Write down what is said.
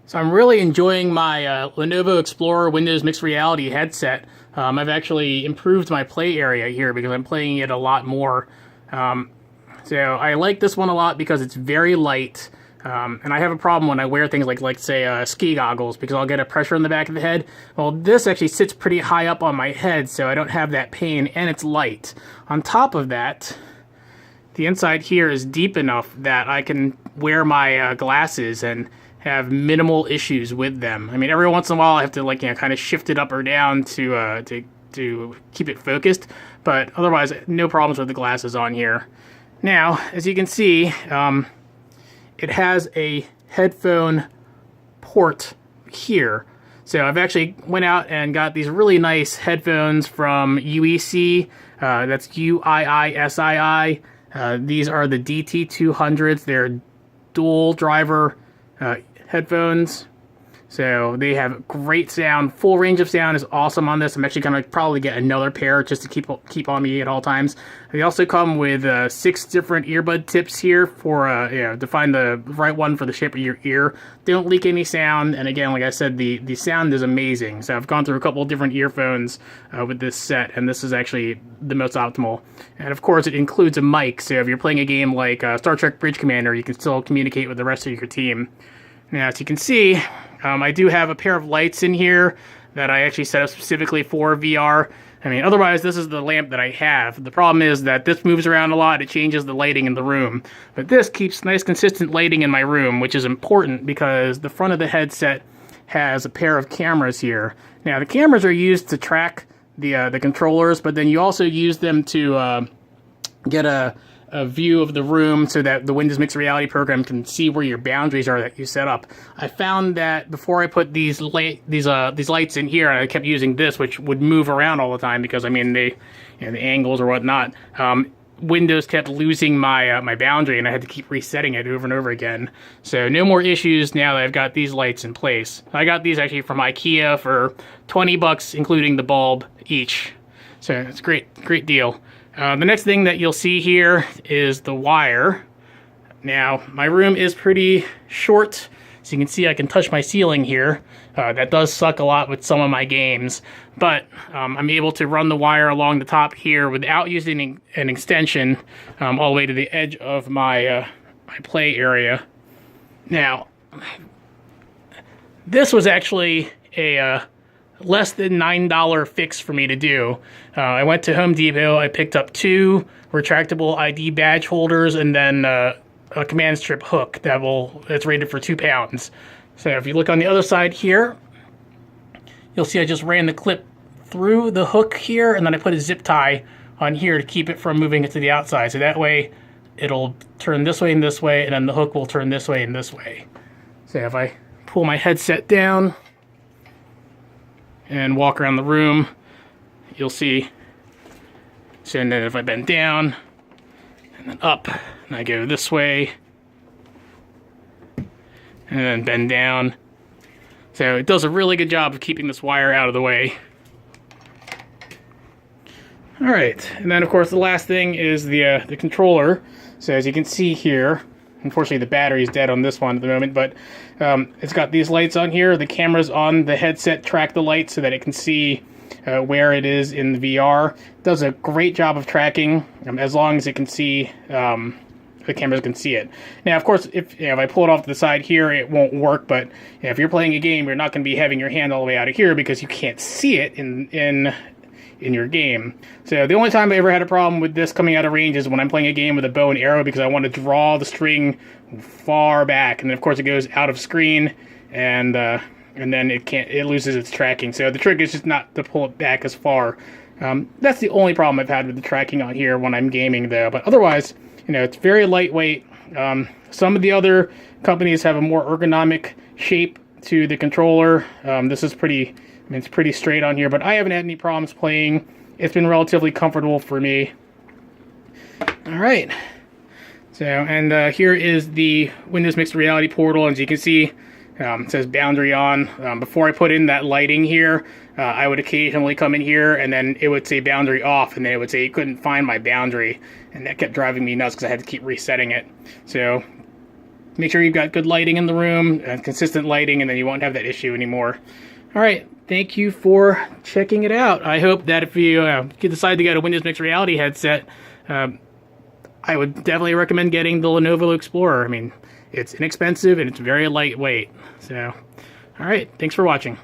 So I'm really enjoying my Lenovo Explorer Windows Mixed Reality headset. I've actually improved my play area here because I'm playing it a lot more. So I like this one a lot because it's very light. And I have a problem when I wear things like say, ski goggles because I'll get a pressure in the back of the head. Well, this actually sits pretty high up on my head, so I don't have that pain, and it's light. On top of that, the inside here is deep enough that I can wear my glasses and have minimal issues with them. I mean, every once in a while I have to kind of shift it up or down to keep it focused, but otherwise no problems with the glasses on here. Now, as you can see, it has a headphone port here. So I've actually went out and got these really nice headphones from UiiSii. That's UiiSii. These are the DT200s. They're dual driver headphones. So they have great sound. Full range of sound is awesome on this. I'm actually going to probably get another pair just to keep on me at all times. They also come with 6 different earbud tips here for to find the right one for the shape of your ear. They don't leak any sound, and again, like I said, the sound is amazing. So I've gone through a couple of different earphones with this set, and this is actually the most optimal. And of course, it includes a mic, so if you're playing a game like Star Trek Bridge Commander, you can still communicate with the rest of your team. Now, as you can see, I do have a pair of lights in here that I actually set up specifically for VR. I mean, otherwise, this is the lamp that I have. The problem is that this moves around a lot. It changes the lighting in the room. But this keeps nice, consistent lighting in my room, which is important because the front of the headset has a pair of cameras here. Now, the cameras are used to track the controllers, but then you also use them to get a view of the room so that the Windows Mixed Reality program can see where your boundaries are that you set up. I found that before I put these lights in here, and I kept using this, which would move around all the time because I mean the angles or whatnot. Windows kept losing my boundary, and I had to keep resetting it over and over again. So no more issues now that I've got these lights in place. I got these actually from IKEA for $20, including the bulb each. So it's a great deal. The next thing that you'll see here is the wire. Now, my room is pretty short, so you can see I can touch my ceiling here. That does suck a lot with some of my games, but I'm able to run the wire along the top here without using an extension all the way to the edge of my play area. Now, this was actually a less than $9 fix for me to do. I went to Home Depot, I picked up 2 retractable ID badge holders and then a command strip hook that's rated for 2 pounds. So if you look on the other side here, you'll see I just ran the clip through the hook here, and then I put a zip tie on here to keep it from moving it to the outside. So that way it'll turn this way and this way, and then the hook will turn this way and this way. So if I pull my headset down and walk around the room, you'll see. So then if I bend down and then up, and I go this way, and then bend down. So it does a really good job of keeping this wire out of the way. All right, and then of course the last thing is the controller. So as you can see here, unfortunately the battery is dead on this one at the moment, but it's got these lights on here. The cameras on the headset track the lights so that it can see where it is in the VR. It does a great job of tracking as long as it can see, the cameras can see it. Now, of course, if I pull it off to the side here, it won't work, but if you're playing a game, you're not going to be having your hand all the way out of here because you can't see it in your game. So the only time I ever had a problem with this coming out of range is when I'm playing a game with a bow and arrow because I want to draw the string far back, and then of course it goes out of screen, and then it loses its tracking. So the trick is just not to pull it back as far. That's the only problem I've had with the tracking on here when I'm gaming though, but otherwise, it's very lightweight. Some of the other companies have a more ergonomic shape to the controller. This is it's pretty straight on here, but I haven't had any problems playing. It's been relatively comfortable for me. All right. So, and here is the Windows Mixed Reality portal. As you can see, it says boundary on. Before I put in that lighting here, I would occasionally come in here and then it would say boundary off, and then it would say you couldn't find my boundary, and that kept driving me nuts because I had to keep resetting it. So make sure you've got good lighting in the room, consistent lighting, and then you won't have that issue anymore. All right, thank you for checking it out. I hope that if you decide to get a Windows Mixed Reality headset, I would definitely recommend getting the Lenovo Explorer. I mean, it's inexpensive and it's very lightweight. So, all right, thanks for watching.